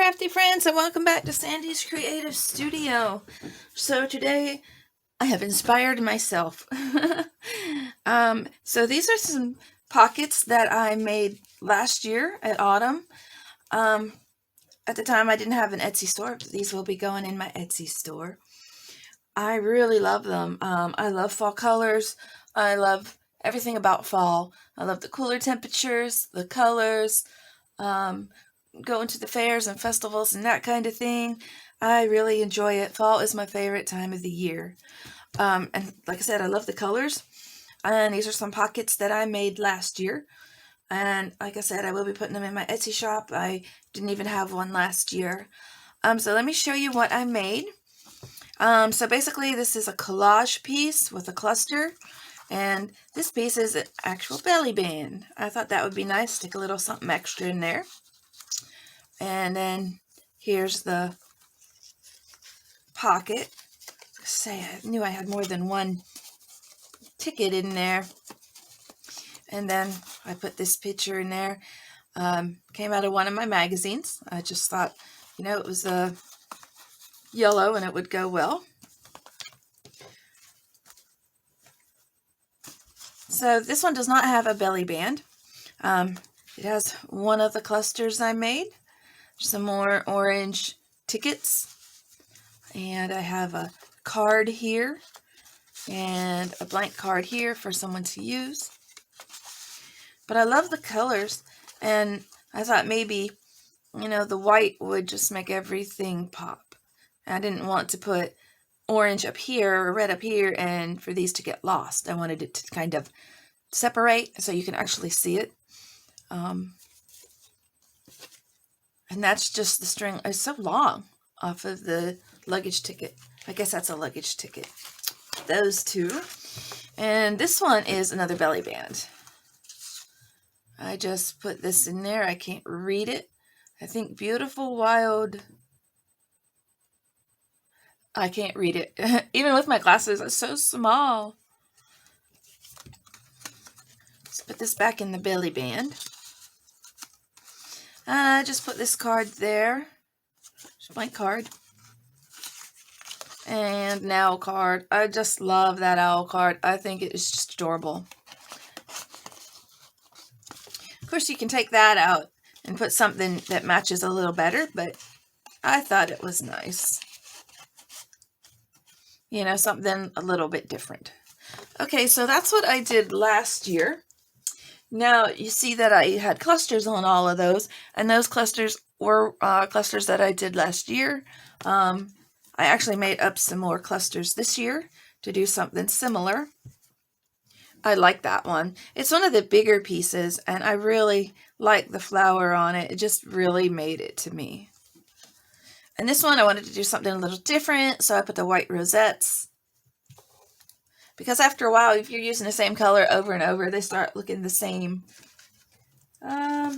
crafty friends, and welcome back to Sandy's Creative Studio. So today I have inspired myself. So these are some pockets that I made last year at autumn. At the time I didn't have an Etsy store, but these will be going in my Etsy store. I really love them. I love fall colors. I love everything about fall. I love the cooler temperatures, the colors, going to the fairs and festivals and that kind of thing. I really enjoy it. Fall is my favorite time of the year. And like I said, I love the colors. And these are some pockets that I made last year. And like I said, I will be putting them in my Etsy shop. I didn't even have one last year. So let me show you what I made. So basically this is a collage piece with a cluster. And this piece is an actual belly band. I thought that would be nice. Stick a little something extra in there. And then here's the pocket. Say, I knew I had more than one ticket in there. And then I put this picture in there. Came out of one of my magazines. I just thought, it was yellow and it would go well. So this one does not have a belly band. It has one of the clusters I made. Some more orange tickets. And I have a card here and a blank card here for someone to use. But I love the colors, and I thought maybe, the white would just make everything pop. I didn't want to put orange up here or red up here and for these to get lost. I wanted it to kind of separate so you can actually see it. And that's just the string. It's so long off of the luggage ticket. I guess that's a luggage ticket. Those two. And this one is another belly band. I just put this in there. I can't read it. I think Beautiful Wild. I can't read it. Even with my glasses, it's so small. Let's put this back in the belly band. And I just put this card there. Just blank card. And an owl card. I just love that owl card. I think it is just adorable. Of course, you can take that out and put something that matches a little better, but I thought it was nice. Something a little bit different. Okay, so that's what I did last year. Now, you see that I had clusters on all of those, and those clusters were clusters that I did last year. I actually made up some more clusters this year to do something similar. I like that one. It's one of the bigger pieces, and I really like the flower on it. It just really made it to me. And this one, I wanted to do something a little different, so I put the white rosettes. Because after a while, if you're using the same color over and over, they start looking the same. I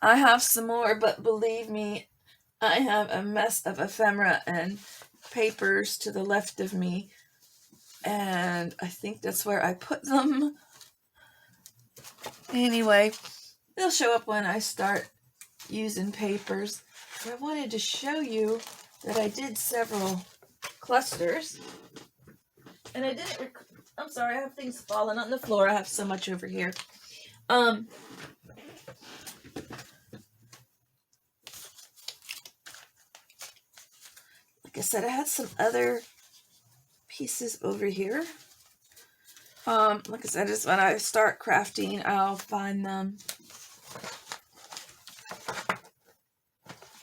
have some more, but believe me, I have a mess of ephemera and papers to the left of me. And I think that's where I put them. Anyway, they'll show up when I start using papers. But I wanted to show you that I did several clusters. And I didn't, I'm sorry, I have things falling on the floor. I have so much over here. Like I said, I had some other pieces over here. Like I said, just when I start crafting, I'll find them.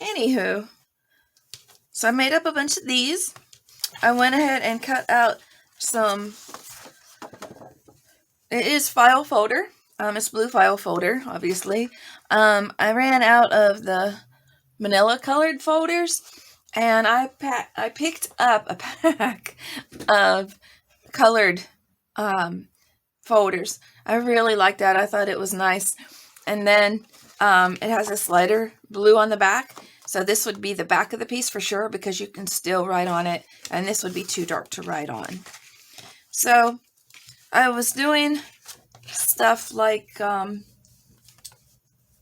Anywho, so I made up a bunch of these. I went ahead and cut out some, it is file folder. It's blue file folder, obviously. I ran out of the manila colored folders, and I picked up a pack of colored folders. I really liked that. I thought it was nice. And then it has this lighter blue on the back. So this would be the back of the piece for sure, because you can still write on it. And this would be too dark to write on. So I was doing stuff like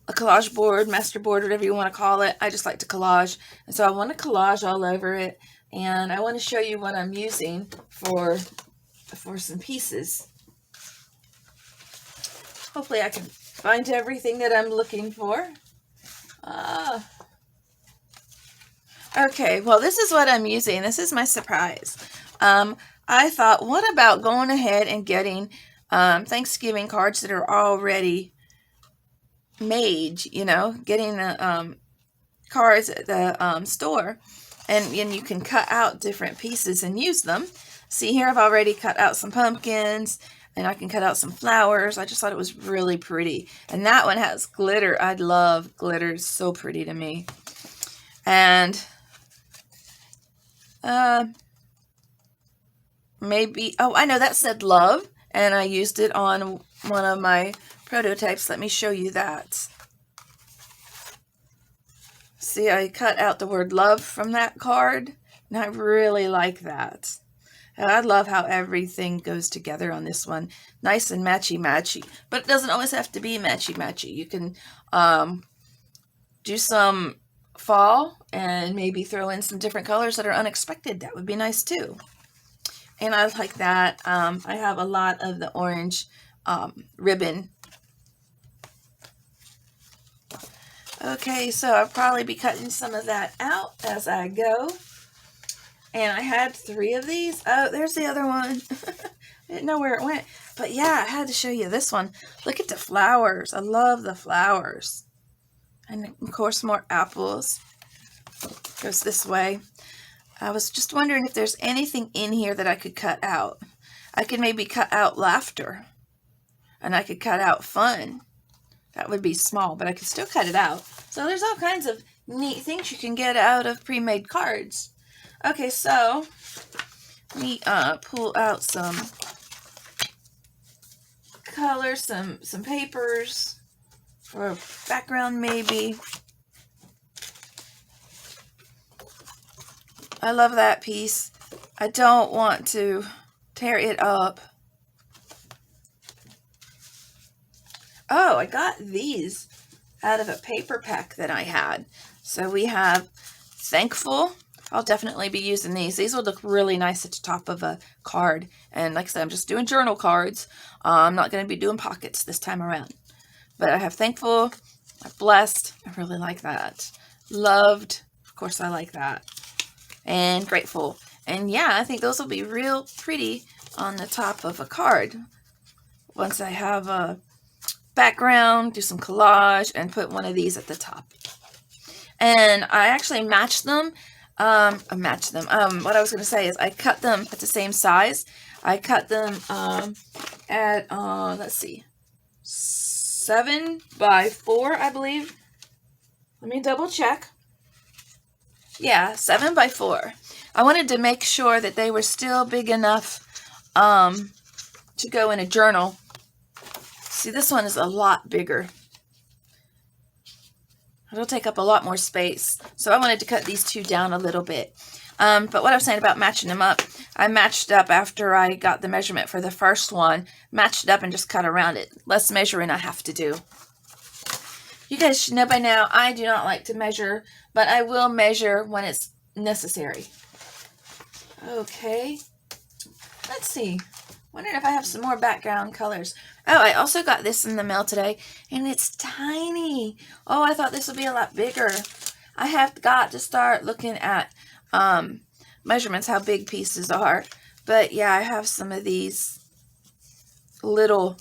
a collage board, master board, whatever you want to call it. I just like to collage. And so I want to collage all over it. And I want to show you what I'm using for some pieces. Hopefully I can find everything that I'm looking for. Okay, well, this is what I'm using. This is my surprise. I thought, what about going ahead and getting Thanksgiving cards that are already made, you know, getting the cards at the store, and you can cut out different pieces and use them. See here, I've already cut out some pumpkins, and I can cut out some flowers. I just thought it was really pretty. And that one has glitter. I love glitter. It's so pretty to me. And maybe, oh, I know that said love, and I used it on one of my prototypes. Let me show you that. See, I cut out the word love from that card, and I really like that. And I love how everything goes together on this one. Nice and matchy-matchy. But it doesn't always have to be matchy-matchy. You can do some fall and maybe throw in some different colors that are unexpected. That would be nice too. And I like that. I have a lot of the orange ribbon. Okay, so I'll probably be cutting some of that out as I go. And I had 3 of these. Oh, there's the other one. I didn't know where it went. But yeah, I had to show you this one. Look at the flowers. I love the flowers. And of course, more apples. Goes this way. I was just wondering if there's anything in here that I could cut out. I could maybe cut out laughter. And I could cut out fun. That would be small, but I could still cut it out. So there's all kinds of neat things you can get out of pre-made cards. Okay, so let me pull out some colors, some papers for a background maybe. I love that piece. I don't want to tear it up. Oh, I got these out of a paper pack that I had. So we have Thankful. I'll definitely be using these. These will look really nice at the top of a card. And like I said, I'm just doing journal cards. I'm not going to be doing pockets this time around. But I have Thankful, Blessed. I really like that. Loved. Of course, I like that. And Grateful. And yeah, I think those will be real pretty on the top of a card. Once I have a background, do some collage, and put one of these at the top. And I actually matched them. What I was going to say is I cut them at the same size. I cut them at, let's see, 7 by 4, I believe. Let me double check. Yeah, 7 by 4. I wanted to make sure that they were still big enough to go in a journal. See, this one is a lot bigger. It'll take up a lot more space. So I wanted to cut these 2 down a little bit. But what I was saying about matching them up, I matched up after I got the measurement for the first one. Matched it up and just cut around it. Less measuring I have to do. You guys should know by now, I do not like to measure, but I will measure when it's necessary. Okay. Let's see. Wondering if I have some more background colors. Oh, I also got this in the mail today, and it's tiny. Oh, I thought this would be a lot bigger. I have got to start looking at measurements, how big pieces are. But yeah, I have some of these little,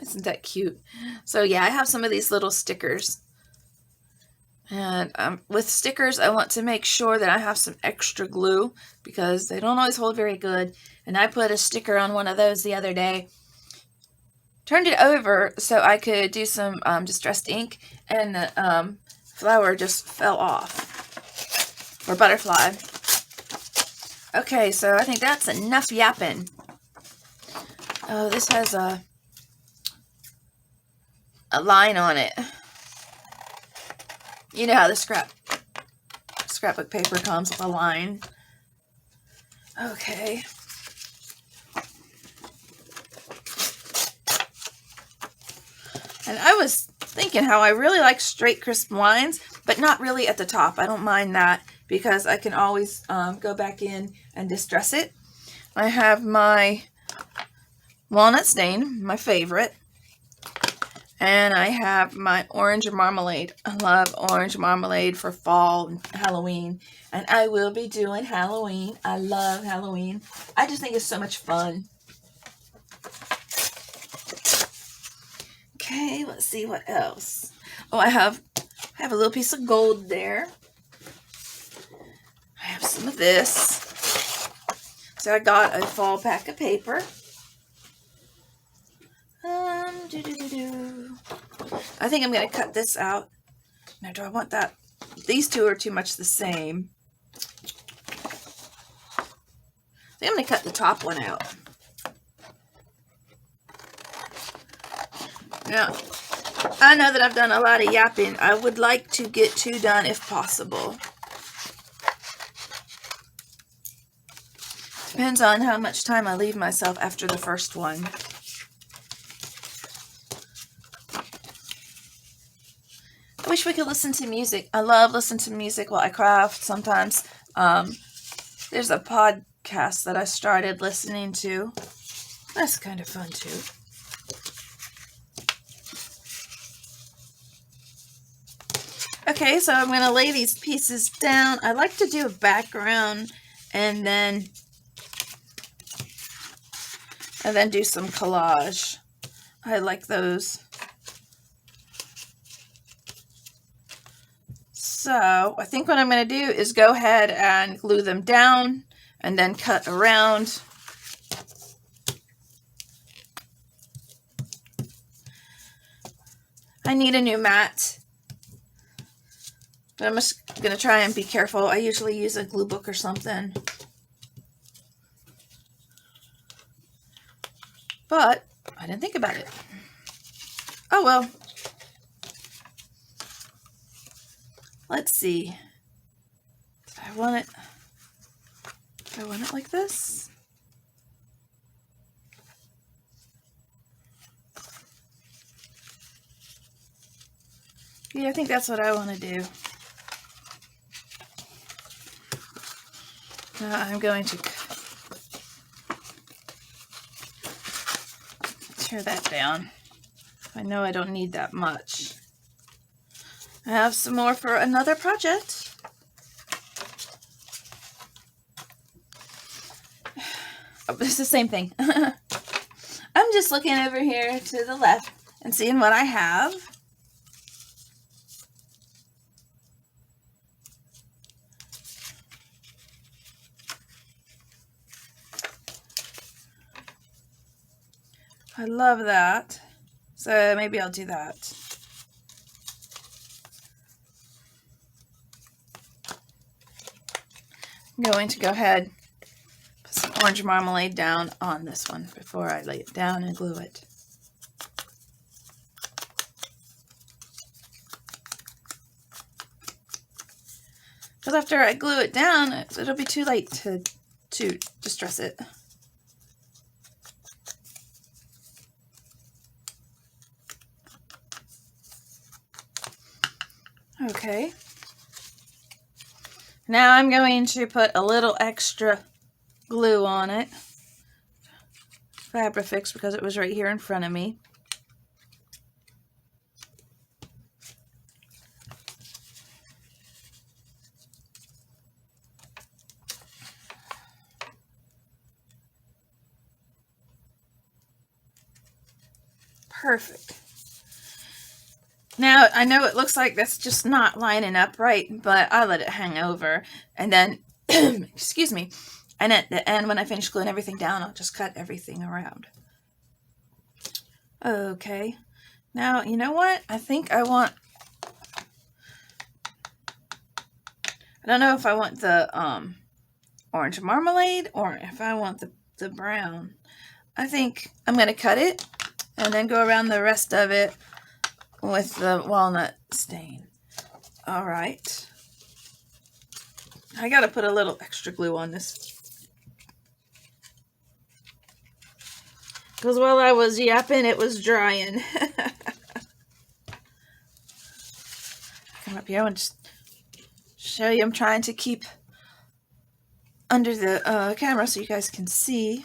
isn't that cute? So yeah, I have some of these little stickers. And with stickers, I want to make sure that I have some extra glue because they don't always hold very good. And I put a sticker on one of those the other day. Turned it over so I could do some distressed ink, and the flower just fell off. Or butterfly. Okay, so I think that's enough yapping. Oh, this has a line on it. You know how the scrapbook paper comes with a line. Okay. And I was thinking how I really like straight crisp lines, but not really at the top. I don't mind that because I can always go back in and distress it. I have my walnut stain, my favorite. And I have my orange marmalade. I love orange marmalade for fall and Halloween. And I will be doing Halloween. I love Halloween. I just think it's so much fun. Okay, let's see what else. Oh, I have a little piece of gold there. I have some of this. So I got a fall pack of paper. I think I'm going to cut this out. Now, do I want that? These two are too much the same. I think I'm going to cut the top one out. Now, I know that I've done a lot of yapping. I would like to get 2 done if possible. Depends on how much time I leave myself after the first one. I wish we could listen to music. I love listening to music while I craft. Sometimes there's a podcast that I started listening to. That's kind of fun too. Okay, so I'm going to lay these pieces down. I like to do a background and then do some collage. I like those. So I think what I'm going to do is go ahead and glue them down and then cut around. I need a new mat. But I'm just going to try and be careful. I usually use a glue book or something. But I didn't think about it. Oh well. Let's see. Do I want it like this? Yeah, I think that's what I want to do. Now I'm going to tear that down. I know I don't need that much. I have some more for another project. Oh, it's the same thing. I'm just looking over here to the left and seeing what I have. I love that. So maybe I'll do that. I'm going to go ahead, put some orange marmalade down on this one before I lay it down and glue it. Because after I glue it down, it'll be too late to distress it. Okay. Now I'm going to put a little extra glue on it. Fabrifix, because it was right here in front of me. Perfect. Now, I know it looks like that's just not lining up right, but I let it hang over. And then, excuse me, and at the end, when I finish gluing everything down, I'll just cut everything around. Okay. Now, you know what? I think I want... I don't know if I want the orange marmalade or if I want the brown. I think I'm going to cut it and then go around the rest of it with the walnut stain. All right. I got to put a little extra glue on this. Because while I was yapping, it was drying. up here. I want to just show you. I'm trying to keep under the camera so you guys can see.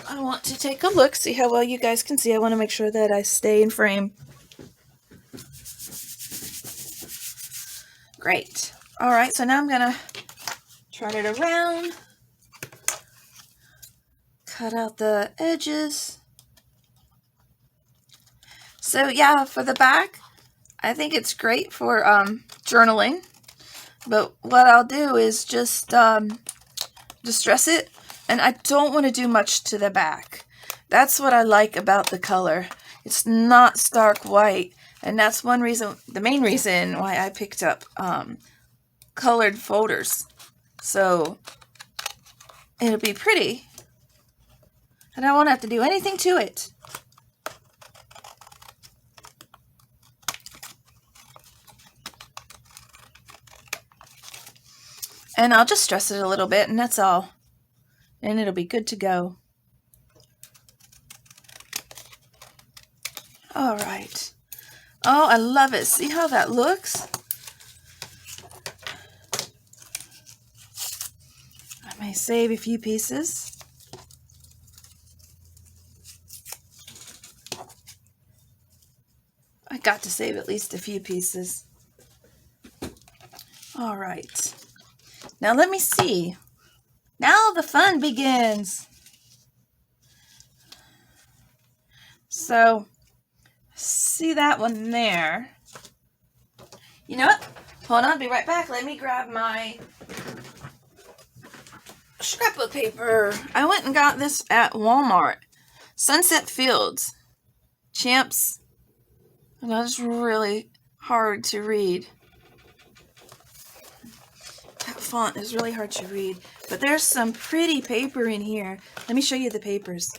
I want to take a look, see how well you guys can see. I want to make sure that I stay in frame. Great. All right, so now I'm going to turn it around, cut out the edges. So yeah, for the back, I think it's great for journaling. But what I'll do is just distress it, and I don't want to do much to the back. That's what I like about the color. It's not stark white, and that's one reason, the main reason why I picked up colored folders. So it'll be pretty, and I won't have to do anything to it. And I'll just stress it a little bit, and that's all. And it'll be good to go. All right. Oh, I love it. See how that looks? I may save a few pieces. I got to save at least a few pieces. All right. Now let me see. Now the fun begins. So, see that one there? You know what? Hold on, I'll be right back. Let me grab my scrapbook paper. I went and got this at Walmart. Sunset Fields. Champs. And that's really hard to read. That font is really hard to read. But there's some pretty paper in here. Let me show you the papers.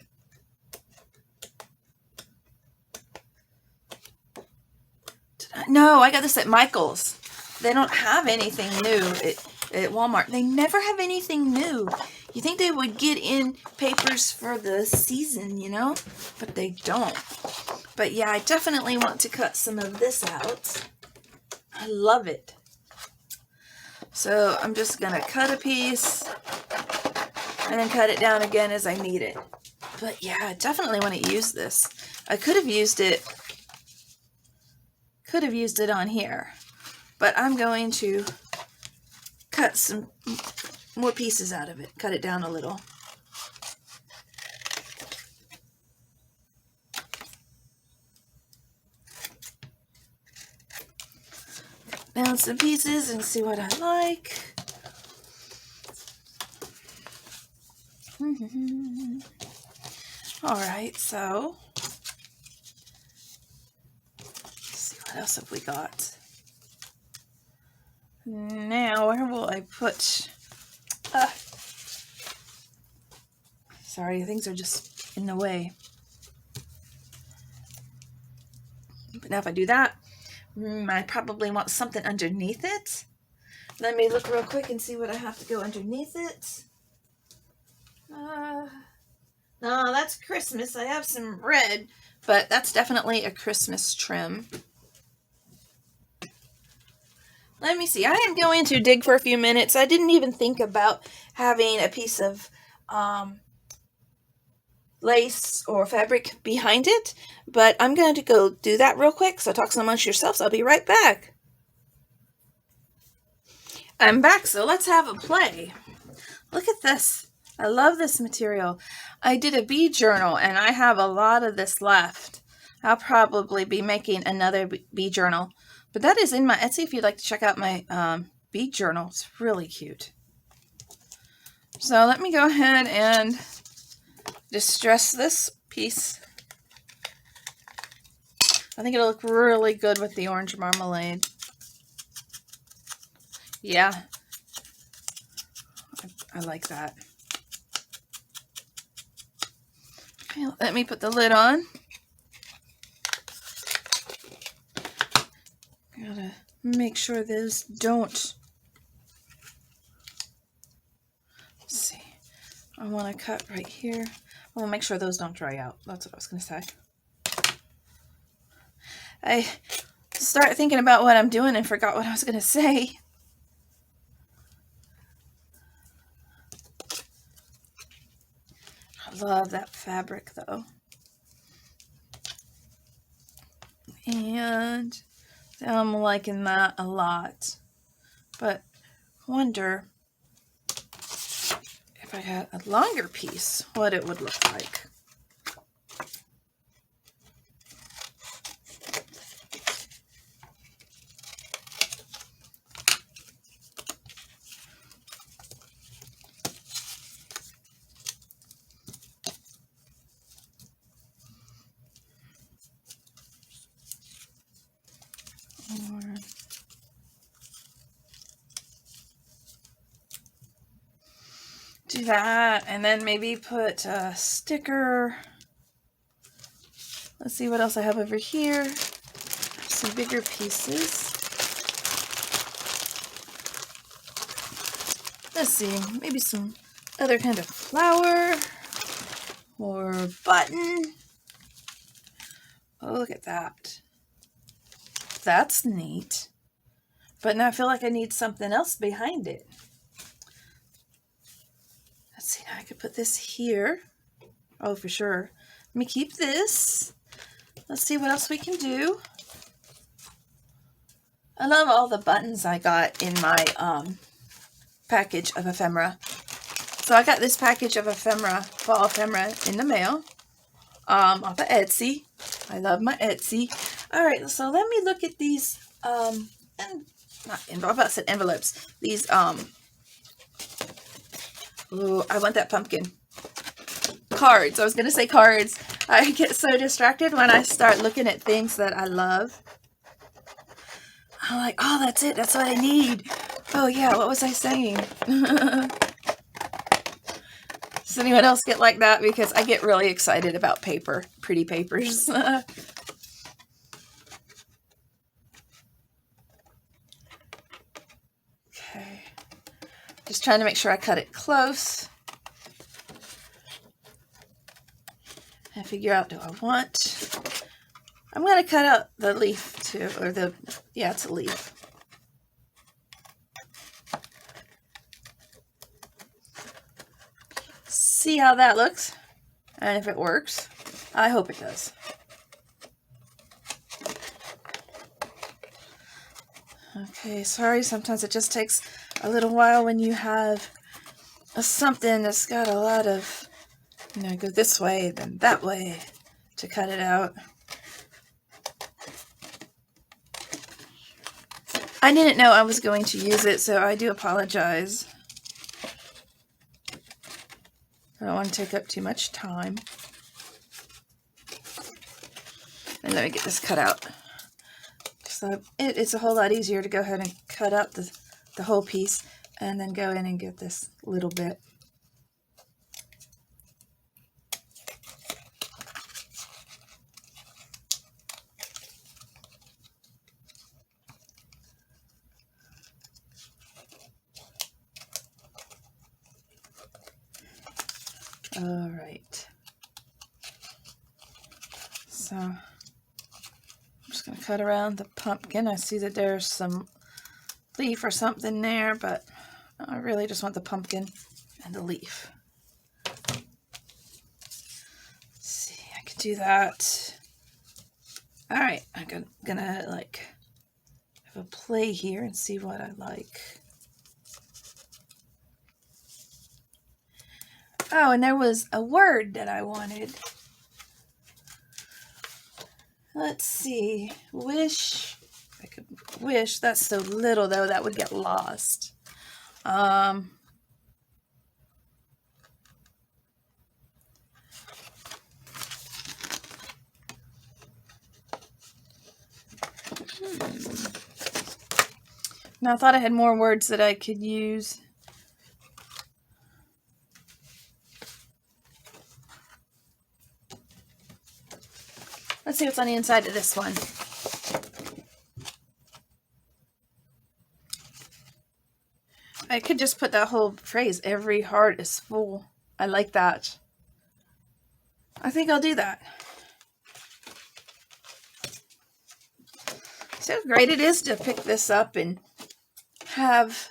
No, I got this at Michael's. They don't have anything new at Walmart. They never have anything new. You think they would get in papers for the season, you know? But they don't. But yeah, I definitely want to cut some of this out. I love it. So I'm just going to cut a piece and then cut it down again as I need it. But yeah, I definitely want to use this. I could have used it on here, but I'm going to cut some more pieces out of it, cut it down a little. Down some pieces and see what I like. All right, so let's see, what else have we got? Now, where will I put? Sorry, things are just in the way. But now if I do that, I probably want something underneath it. Let me look real quick and see what I have to go underneath it. No, that's Christmas. I have some red, but that's definitely a Christmas trim. Let me see. I am going to dig for a few minutes. I didn't even think about having a piece of lace or fabric behind it, but I'm going to go do that real quick. So talk amongst yourselves. I'll be right back. I'm back, so let's have a play. Look at this. I love this material. I did a bead journal, and I have a lot of this left. I'll probably be making another bead journal. But that is in my Etsy if you'd like to check out my bead journal. It's really cute. So let me go ahead and distress this piece. I think it'll look really good with the orange marmalade. Yeah, I like that. Okay, let me put the lid on. Gotta make sure those don't. Let's see. I want to cut right here. I want to make sure those don't dry out. That's what I was going to say. I start thinking about what I'm doing and forgot what I was going to say. I love that fabric though. And I'm liking that a lot. But I wonder if I had a longer piece, what it would look like. Or do that, and then maybe put a sticker. Let's see what else I have over here. Some bigger pieces. Let's see, maybe some other kind of flower or button. Oh, look at that. That's neat. But now I feel like I need something else behind it. Let's see, now I could put this here. Oh, for sure. Let me keep this. Let's see what else we can do. I love all the buttons I got in my package of ephemera. So I got this package of ephemera, fall ephemera, in the mail off of Etsy. I love my Etsy. All right, so let me look at these envelopes. These ooh, I want that pumpkin. Cards. I was gonna say cards. I get so distracted when I start looking at things that I love. I'm like, oh, that's it. That's what I need. Oh yeah, what was I saying? Does anyone else get like that? Because I get really excited about paper, pretty papers. Okay. Just trying to make sure I cut it close. And figure out, do I want... I'm going to cut out the leaf too, or the, yeah, it's a leaf. See how that looks, and if it works. I hope it does. Okay, sorry, sometimes it just takes a little while when you have something that's got a lot of, you know, go this way, then that way, to cut it out. I didn't know I was going to use it, so I do apologize. I don't want to take up too much time. And let me get this cut out. So it's a whole lot easier to go ahead and cut out the whole piece and then go in and get this little bit. All right. So I'm just going to cut around the pumpkin. I see that there's some leaf or something there, but I really just want the pumpkin and the leaf. Let's see, I could do that. All right, I'm gonna like have a play here and see what I like. Oh, and there was a word that I wanted. Let's see. Wish. I could wish. That's so little though, that would get lost. Now I thought I had more words that I could use. Let's see what's on the inside of this one. I could just put that whole phrase, every heart is full. I like that. I think I'll do that. So great it is to pick this up and have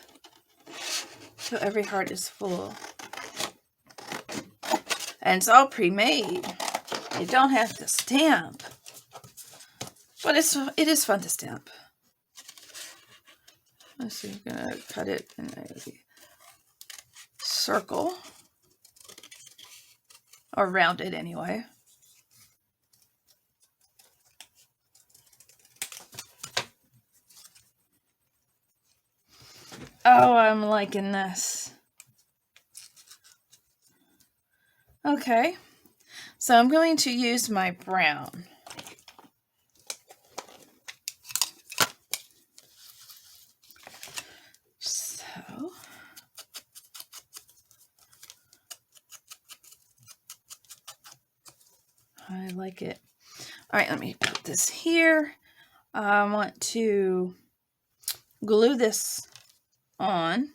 so every heart is full. And it's all pre-made. You don't have to stamp. But it is fun to stamp. Let's see, I'm going to cut it in a circle. Or round it anyway. Oh, I'm liking this. Okay, so I'm going to use my brown. So, I like it. All right, let me put this here. I want to glue this on.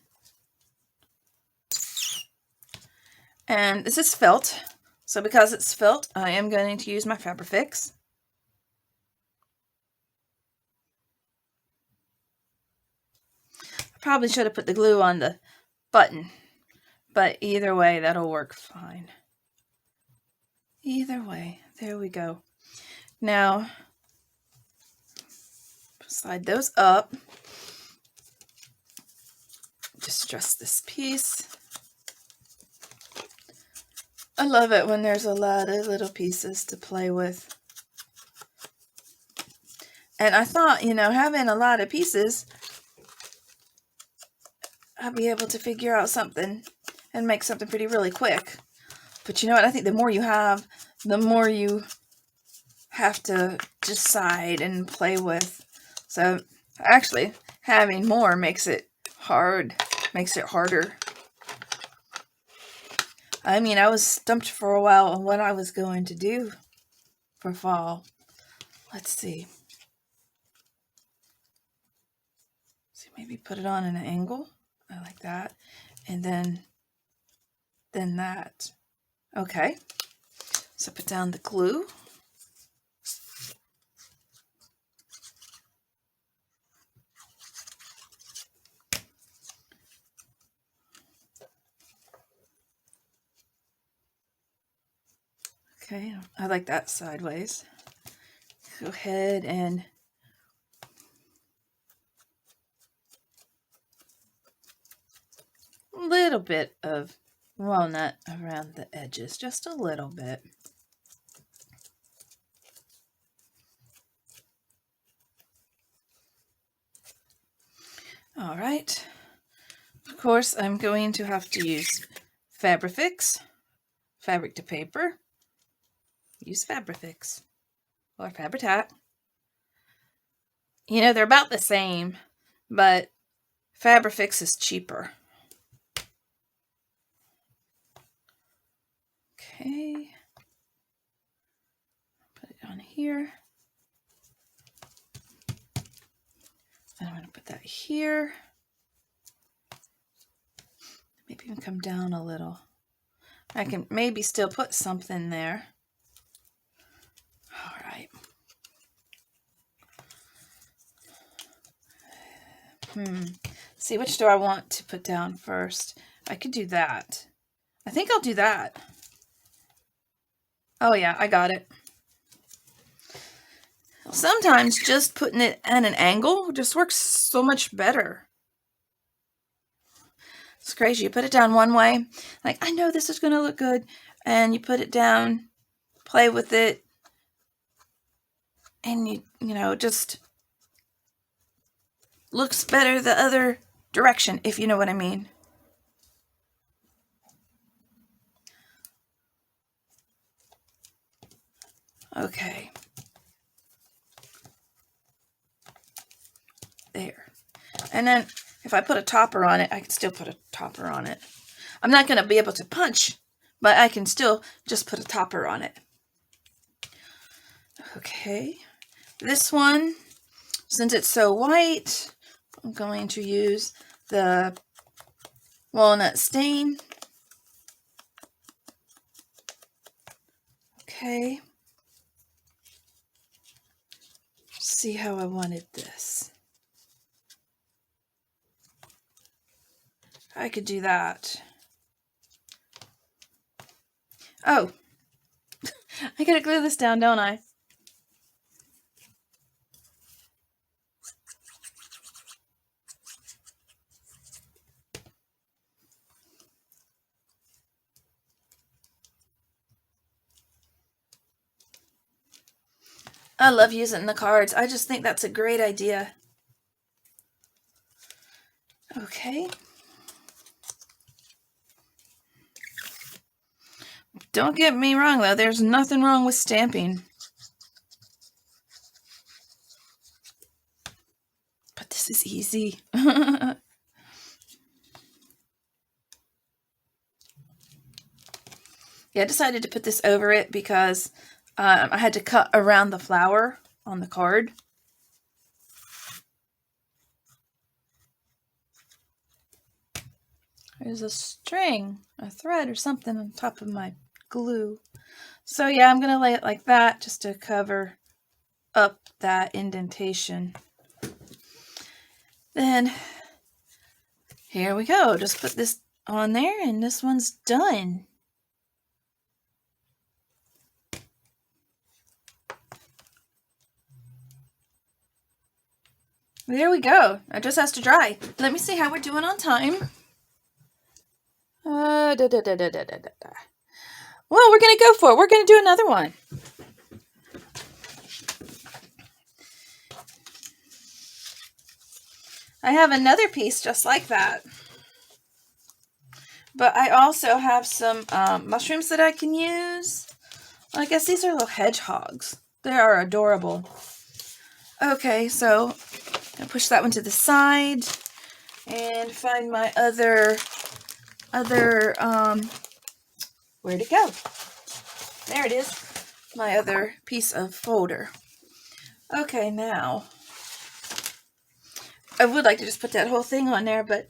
And this is felt. So because it's felt, I am going to use my Fabrifix. I probably should have put the glue on the button, but either way, that'll work fine. Either way, there we go. Now, slide those up. Distress this piece. I love it when there's a lot of little pieces to play with. And I thought, you know, having a lot of pieces, I'll be able to figure out something and make something pretty really quick. But you know what? I think the more you have, the more you have to decide and play with. So actually, having more makes it hard, makes it harder. I mean, I was stumped for a while on what I was going to do for fall. Let's see. So maybe put it on an angle. I like that. And then that. Okay. So put down the glue. Okay, I like that sideways. Go ahead and a little bit of walnut around the edges, just a little bit. All right. Of course, I'm going to have to use Fabrifix, fabric to paper. Use Fabrifix or Fabri-Tac. You know, they're about the same, but Fabrifix is cheaper. Okay. Put it on here. And I'm going to put that here. Maybe even come down a little. I can maybe still put something there. All right. See, which do I want to put down first? I could do that. I think I'll do that. Oh yeah, I got it. Sometimes just putting it at an angle just works so much better. It's crazy. You put it down one way, like, I know this is going to look good, and you put it down, play with it, and you know, just looks better the other direction, if you know what I mean. Okay. There. And then if I put a topper on it, I can still put a topper on it. I'm not going to be able to punch, but I can still just put a topper on it. Okay. This one, since it's so white, I'm going to use the walnut stain. Okay. see how I wanted this. I could do that. Oh, I gotta glue this down, don't I? I love using the cards. I just think that's a great idea. Okay. Don't get me wrong, though. There's nothing wrong with stamping. But this is easy. Yeah, I decided to put this over it because I had to cut around the flower on the card. There's a string, a thread or something on top of my glue. So yeah, I'm going to lay it like that just to cover up that indentation. Then here we go. Just put this on there and this one's done. There we go. It just has to dry. Let me see how we're doing on time. Well, we're going to go for it. We're going to do another one. I have another piece just like that. But I also have some mushrooms that I can use. I guess these are little hedgehogs. They are adorable. Okay, so I'll push that one to the side and find my other where'd it go? There it is. My other piece of folder. Okay, now I would like to just put that whole thing on there, but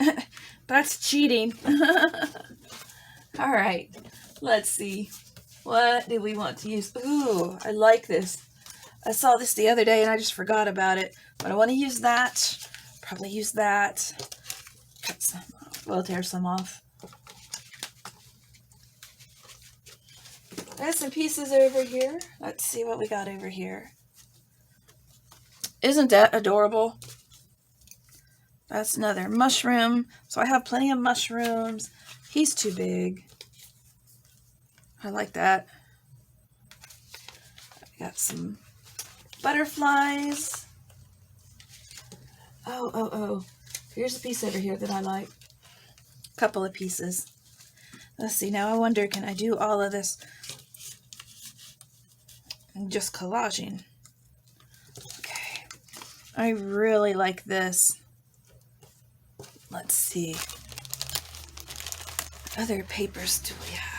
that's cheating. All right, let's see. What do we want to use? Ooh, I like this. I saw this the other day and I just forgot about it. But I want to use that. Probably use that. Cut some off. We'll tear some off. I have some pieces over here. Let's see what we got over here. Isn't that adorable? That's another mushroom. So I have plenty of mushrooms. He's too big. I like that. I got some butterflies. Oh. Here's a piece over here that I like. A couple of pieces. Let's see. Now I wonder, can I do all of this just collaging? Okay. I really like this. Let's see. What other papers do we have?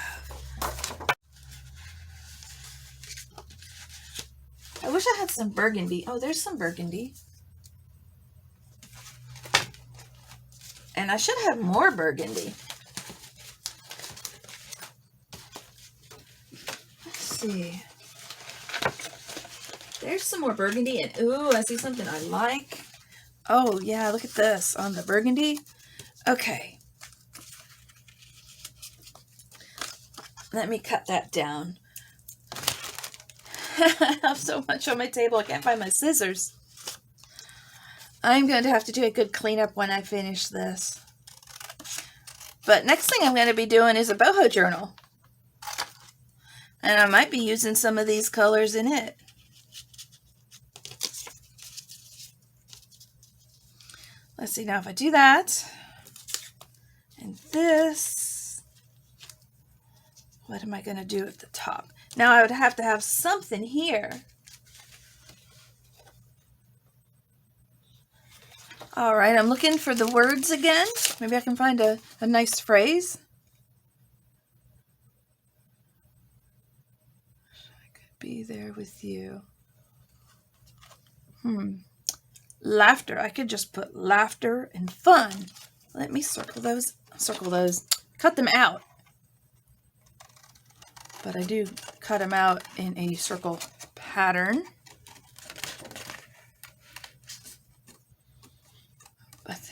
I wish I had some burgundy. Oh, there's some burgundy. And I should have more burgundy. Let's see. There's some more burgundy. And ooh, I see something I like. Oh, yeah, look at this on the burgundy. Okay. Let me cut that down. I have so much on my table, I can't find my scissors. I'm going to have to do a good cleanup when I finish this. But next thing I'm going to be doing is a boho journal. And I might be using some of these colors in it. Let's see, now if I do that, and this, what am I going to do at the top? Now I would have to have something here. All right, I'm looking for the words again. Maybe I can find a nice phrase. I could be there with you. Laughter. I could just put laughter and fun. Let me circle those. Cut them out. But I do cut them out in a circle pattern.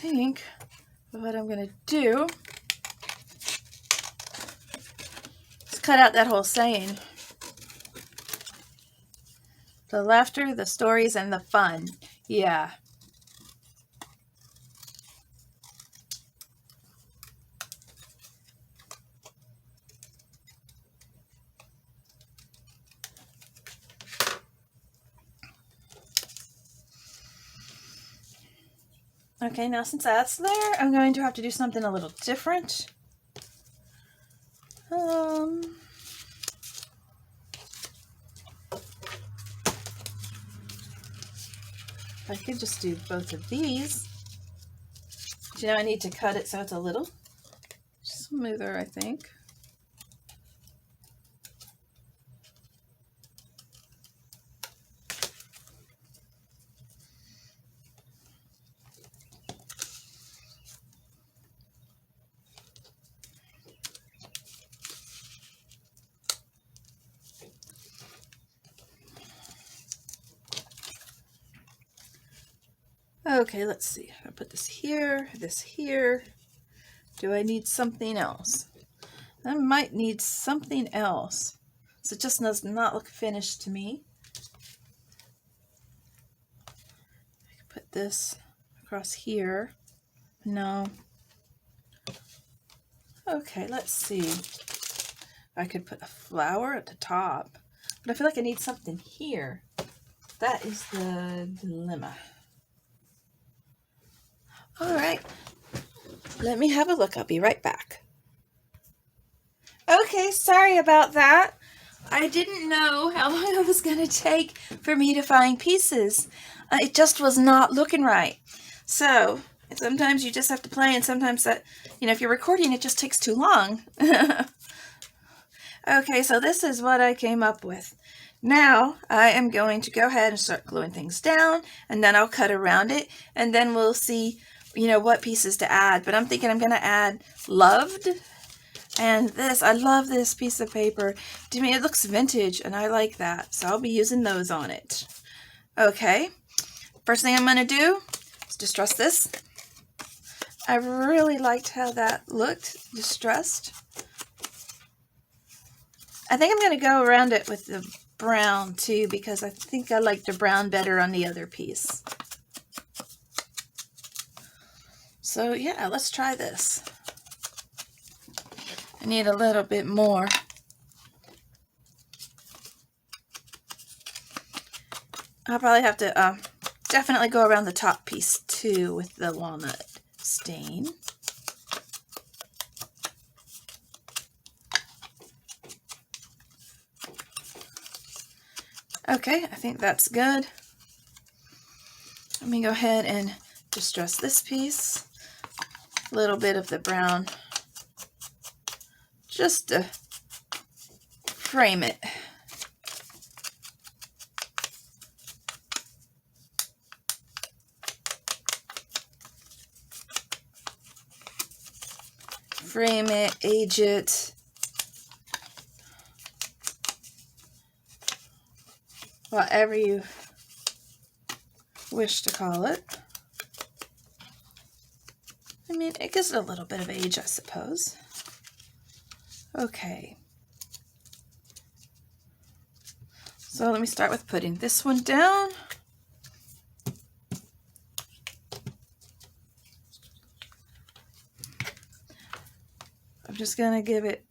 think what I'm going to do is cut out that whole saying. The laughter, the stories, and the fun. Yeah. Okay, now since that's there, I'm going to have to do something a little different. I could just do both of these. But you know, I need to cut it so it's a little smoother, I think. Okay, let's see. I'll put this here, this here. Do I need something else? I might need something else. So it just does not look finished to me. I could put this across here. No. Okay, let's see. I could put a flower at the top, but I feel like I need something here. That is the dilemma. All right, let me have a look. I'll be right back. Okay, sorry about that. I didn't know how long it was going to take for me to find pieces. It just was not looking right. So sometimes you just have to play, and sometimes that, you know, if you're recording, it just takes too long. Okay, so this is what I came up with. Now I am going to go ahead and start gluing things down, and then I'll cut around it, and then we'll see, you know, what pieces to add. But I'm thinking I'm going to add loved and this. I love this piece of paper. To me, it looks vintage, and I like that. So I'll be using those on it. Okay, first thing I'm going to do is distress this. I really liked how that looked, distressed. I think I'm going to go around it with the brown too, because I think I like the brown better on the other piece. So yeah, let's try this. I need a little bit more. I'll probably have to definitely go around the top piece too with the walnut stain. Okay, I think that's good. Let me go ahead and distress this piece. A little bit of the brown just to frame it. Frame it, age it. Whatever you wish to call it. I mean, it gives it a little bit of age, I suppose. Okay. So let me start with putting this one down. I'm just going to give it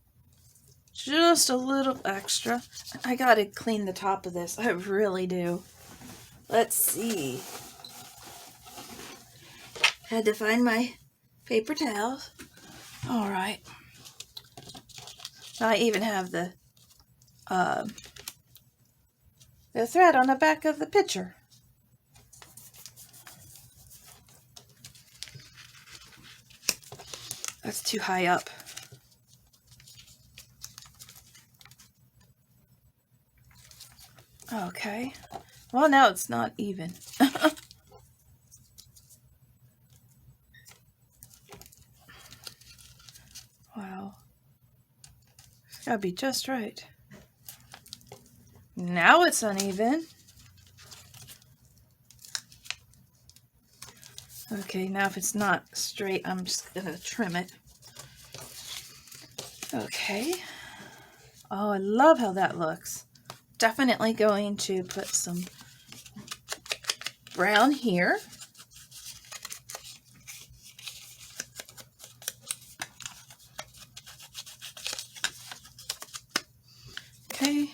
just a little extra. I got to clean the top of this. I really do. Let's see. Had to find my paper towels. All right. I even have the thread on the back of the picture. That's too high up. Okay. Well, now it's not even. Wow. It's gotta be just right. Now it's uneven. Okay, now if it's not straight, I'm just gonna trim it. Okay. Oh, I love how that looks. Definitely going to put some brown here. Okay.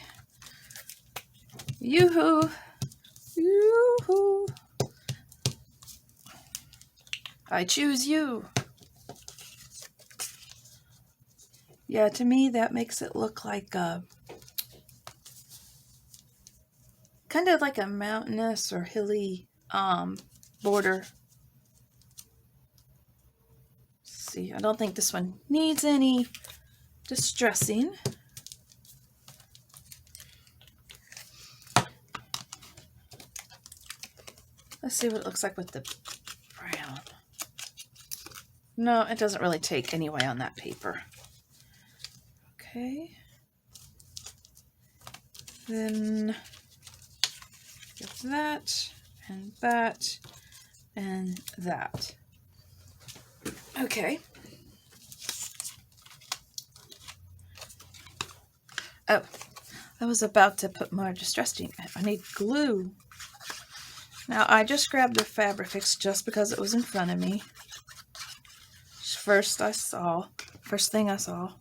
Yoo-hoo. Yoo-hoo. I choose you. Yeah, to me that makes it look like a kind of like a mountainous or hilly border. Let's see, I don't think this one needs any distressing. Let's see what it looks like with the brown. No, it doesn't really take anyway on that paper. Okay. Then get that and that and that. Okay. Oh, I was about to put more distressing. I need glue. Now, I just grabbed the Fabrifix just because it was in front of me. First thing I saw.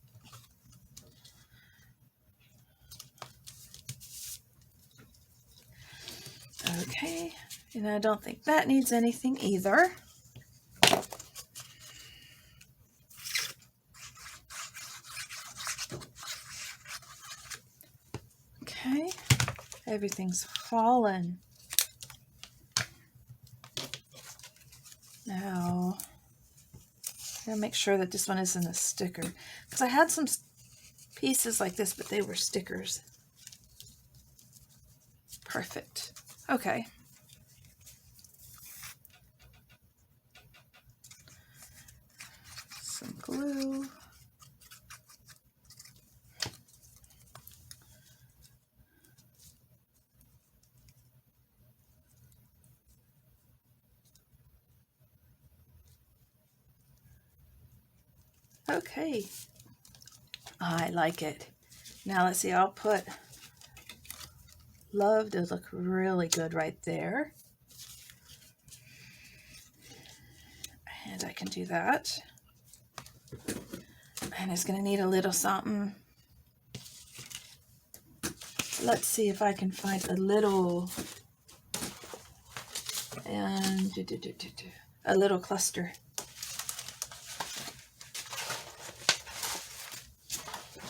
Okay, and I don't think that needs anything either. Okay, everything's fallen. Now, I gotta make sure that this one isn't a sticker, because I had some pieces like this, but they were stickers. Perfect. Okay. Some glue. Okay. I like it. Now let's see, I'll put love to look really good right there. And I can do that. And it's going to need a little something. Let's see if I can find a little, and a little cluster.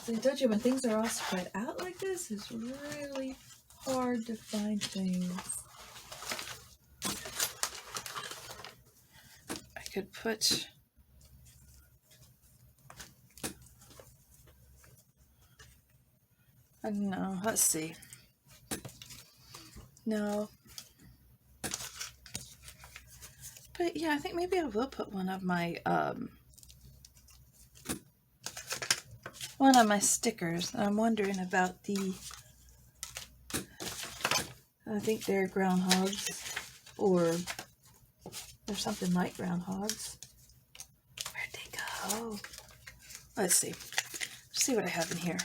So I told you, when things are all spread out like this, it's really hard to find things. I could put I don't know, let's see. No. But yeah, I think maybe I will put one of my stickers. I'm wondering about the, I think they're groundhogs, or they're something like groundhogs. Where'd they go? Let's see. Let's see what I have in here.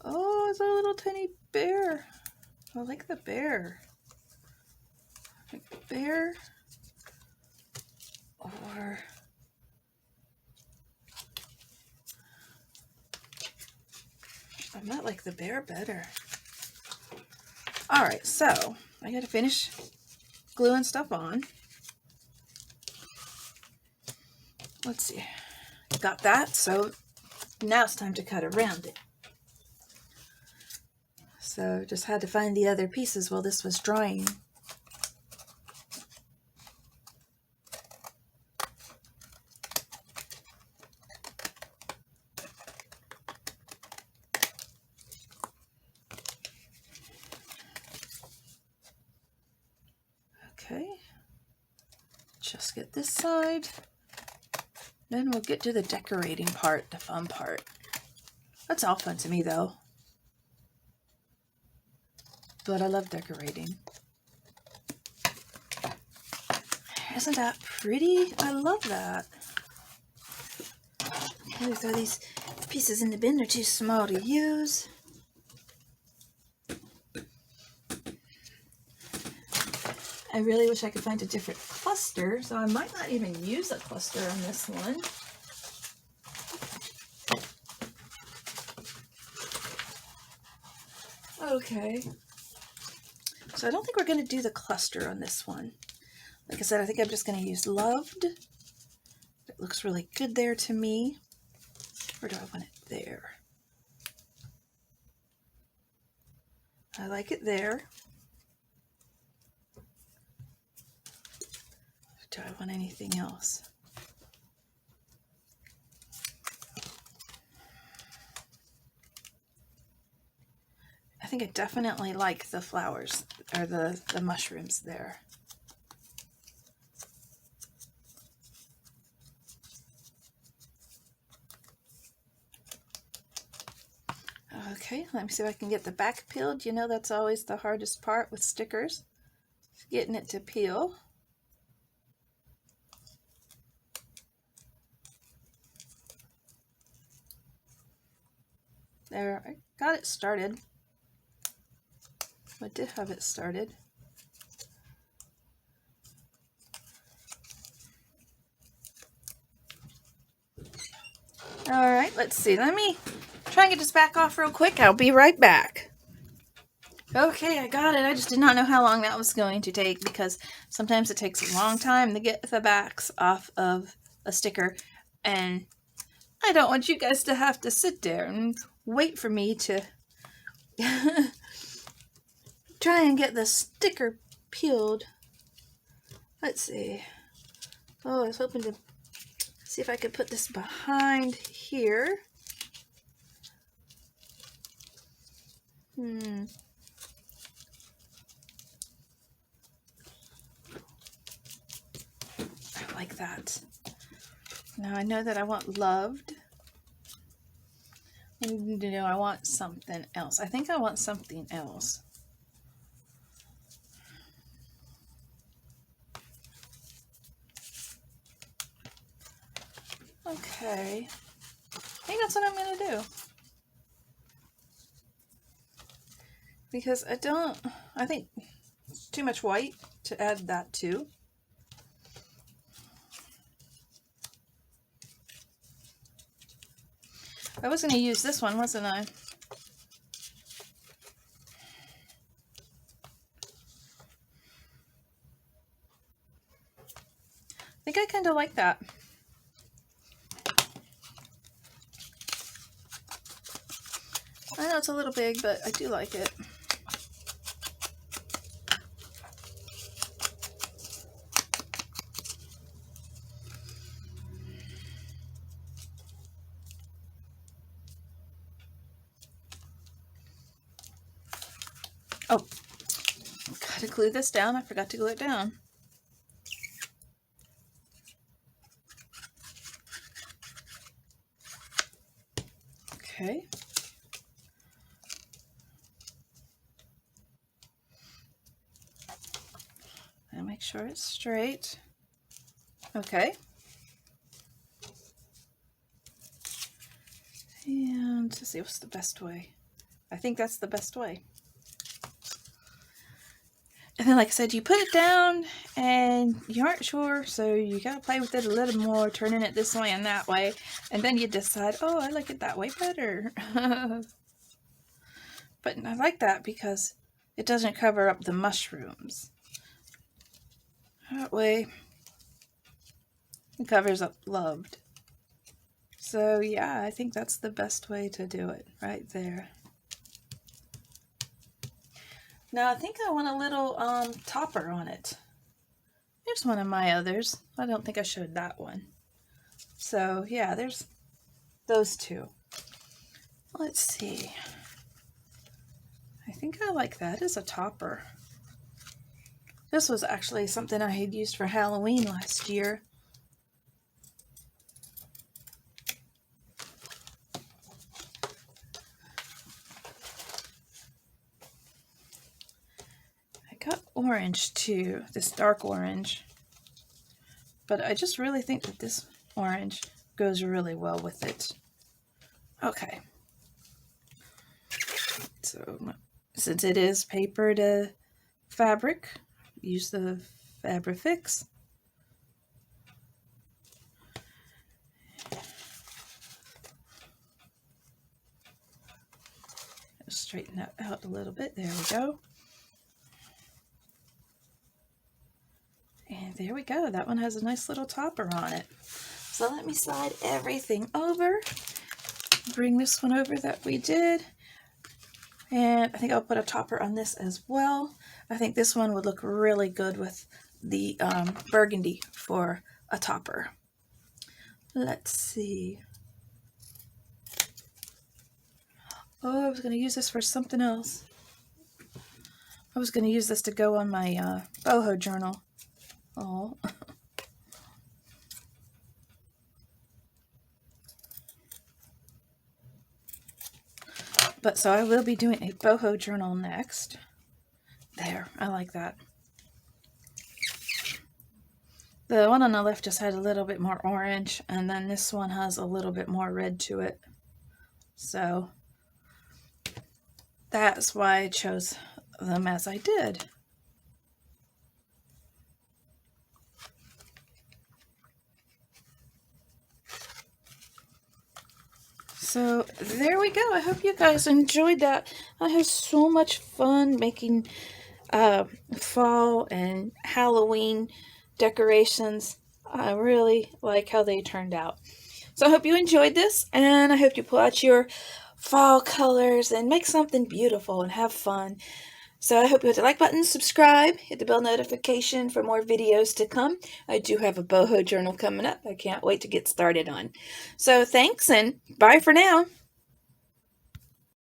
Oh, it's a little tiny bear. I like the bear. Like the bear. Or I might like the bear better. Alright, so I gotta finish gluing stuff on. Let's see. Got that, so now it's time to cut around it. So just had to find the other pieces while this was drying. Okay, just get this side. Then we'll get to the decorating part, the fun part. That's all fun to me though. but I love decorating. Isn't that pretty? I love that. Okay, throw these pieces in the bin. They're too small to use. I really wish I could find a different cluster, so I might not even use a cluster on this one. Okay. So I don't think we're going to do the cluster on this one. Like I said, I think I'm just going to use Loved. It looks really good there to me. Where do I want it? There. I like it there. Do I want anything else? I think I definitely like the flowers, or the mushrooms there. Okay, let me see if I can get the back peeled. You know that's always the hardest part with stickers, getting it to peel. There, I got it started. I did have it started. All right, let's see. Let me try and get this back off real quick. I'll be right back. Okay, I got it. I just did not know how long that was going to take because sometimes it takes a long time to get the backs off of a sticker, and I don't want you guys to have to sit there and wait for me to try and get the sticker peeled. Let's see. Oh, I was hoping to see if I could put this behind here. I like that. Now I know that I want Loved. And you know, I want something else. I think I want something else. Okay. I think that's what I'm going to do. Because I think it's too much white to add that to. I was going to use this one, wasn't I? I think I kind of like that. I know it's a little big, but I do like it. Oh, gotta glue this down. I forgot to glue it down. Okay. And make sure it's straight. Okay. And to see what's the best way. I think that's the best way. And then, like I said, you put it down and you aren't sure, so you gotta play with it a little more, turning it this way and that way, and then you decide, oh, I like it that way better. But I like that because it doesn't cover up the mushrooms. That way, it covers up Loved. So yeah, I think that's the best way to do it, right there. Now I think I want a little topper on it. Here's one of my others. I don't think I showed that one. So yeah, there's those two. Let's see. I think I like that as a topper. This was actually something I had used for Halloween last year. orange too, this dark orange. But I just really think that this orange goes really well with it. Okay. So since it is paper to fabric, use the Fabrifix. Straighten that out a little bit. There we go. And there we go. That one has a nice little topper on it. So let me slide everything over. Bring this one over that we did. And I think I'll put a topper on this as well. I think this one would look really good with the burgundy for a topper. Let's see. Oh, I was going to use this for something else. I was going to use this to go on my boho journal. Oh. But so I will be doing a boho journal next. There, I like that. The one on the left just had a little bit more orange, and then this one has a little bit more red to it. So that's why I chose them as I did. So there we go. I hope you guys enjoyed that. I had so much fun making fall and Halloween decorations. I really like how they turned out. So I hope you enjoyed this, and I hope you pull out your fall colors and make something beautiful and have fun. So I hope you hit the like button, subscribe, hit the bell notification for more videos to come. I do have a boho journal coming up. I can't wait to get started on. So thanks, and bye for now.